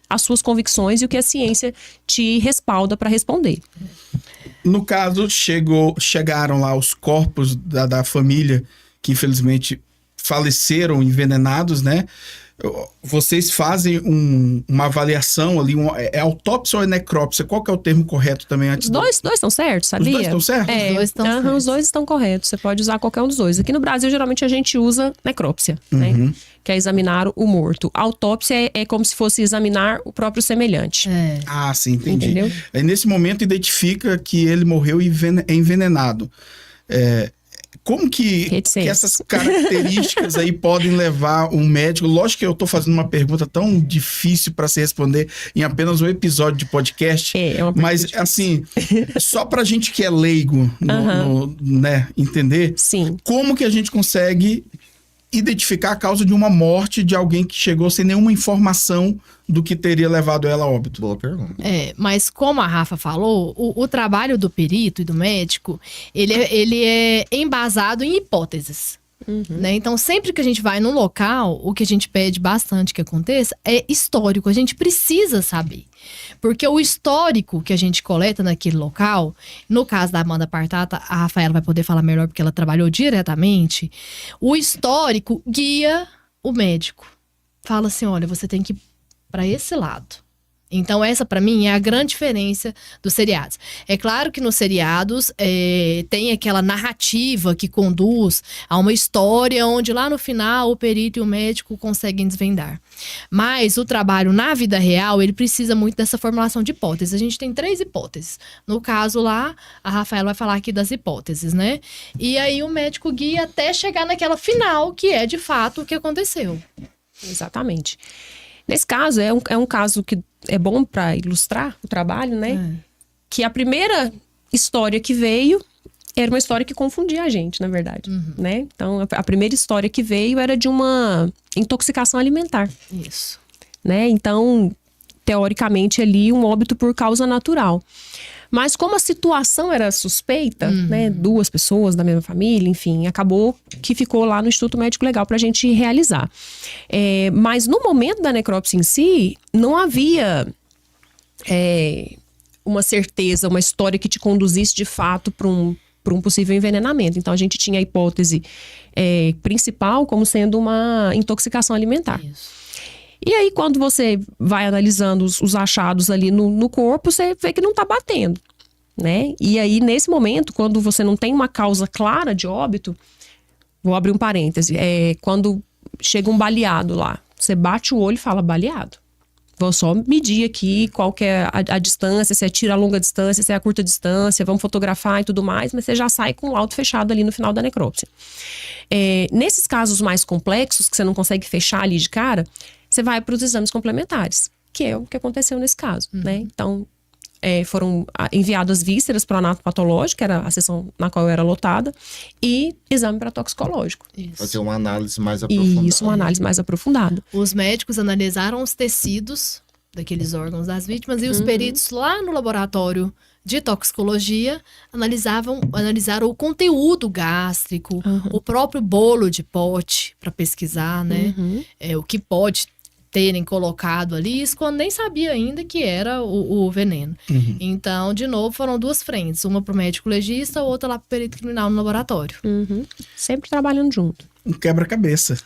as suas convicções e o que a ciência te respalda para responder. No caso, chegaram lá os corpos da família que infelizmente faleceram envenenados, né? Vocês fazem uma avaliação ali, é autópsia ou é necrópsia? Qual que é o termo correto também? Antes Os dois estão certos, sabia? Os dois estão certos? É, Os dois estão certos. Os dois estão corretos, você pode usar qualquer um dos dois. Aqui no Brasil, geralmente, a gente usa necrópsia, né? Que é examinar o morto. Autópsia é como se fosse examinar o próprio semelhante. É. Ah, sim, entendi. Entendeu? Aí, nesse momento, identifica que ele morreu envenenado. Como que essas características aí podem levar um médico? Lógico que eu tô fazendo uma pergunta tão difícil para se responder em apenas um episódio de podcast. Mas, assim, só pra gente que é leigo, né, entender, sim, como que a gente consegue identificar a causa de uma morte de alguém que chegou sem nenhuma informação do que teria levado ela a óbito? Boa pergunta. Mas como a Rafa falou, o trabalho do perito e do médico, ele é embasado em hipóteses. Né? Então, sempre que a gente vai num local, o que a gente pede bastante que aconteça é histórico. A gente precisa saber. Porque o histórico que a gente coleta naquele local, no caso da Amanda Partata, a Rafaela vai poder falar melhor porque ela trabalhou diretamente, o histórico guia o médico. Fala assim, olha, você tem que ir para esse lado. Então, essa, para mim, é a grande diferença dos seriados. É claro que nos seriados tem aquela narrativa que conduz a uma história onde lá no final o perito e o médico conseguem desvendar. Mas o trabalho na vida real, ele precisa muito dessa formulação de hipóteses. A gente tem 3 hipóteses. No caso lá, a Rafaela vai falar aqui das hipóteses, né? E aí o médico guia até chegar naquela final, que é de fato o que aconteceu. Exatamente. Nesse caso, é um caso que é bom para ilustrar o trabalho, né? Que a primeira história que veio era uma história que confundia a gente, na verdade, né? Então, a primeira história que veio era de uma intoxicação alimentar. Isso. Né? Então, teoricamente, ali um óbito por causa natural. Mas como a situação era suspeita, né, 2 pessoas da mesma família, enfim, acabou que ficou lá no Instituto Médico Legal pra gente realizar. Mas no momento da necrópsia em si, não havia uma certeza, uma história que te conduzisse de fato para um possível envenenamento. Então a gente tinha a hipótese principal como sendo uma intoxicação alimentar. Isso. E aí, quando você vai analisando os achados ali no corpo, você vê que não tá batendo, né? E aí, nesse momento, quando você não tem uma causa clara de óbito, vou abrir um parêntese, quando chega um baleado lá, você bate o olho e fala baleado. Vou só medir aqui qual que é a distância, se é tiro a longa distância, se é a curta distância, vamos fotografar e tudo mais, mas você já sai com o laudo fechado ali no final da necrópsia. Nesses casos mais complexos, que você não consegue fechar ali de cara, você vai para os exames complementares, que é o que aconteceu nesse caso, né? Então, foram enviadas vísceras para o anatopatológico, que era a sessão na qual eu era lotada, e exame para toxicológico. Fazer uma análise mais aprofundada. Isso, uma análise mais aprofundada. Os médicos analisaram os tecidos daqueles órgãos das vítimas e os peritos lá no laboratório de toxicologia analisaram o conteúdo gástrico, o próprio bolo de pote para pesquisar, né? O que pode terem colocado ali, isso quando nem sabia ainda que era o veneno. Então, de novo, foram 2 frentes. Uma pro médico legista, outra lá pro perito criminal no laboratório. Sempre trabalhando junto. Um quebra-cabeça.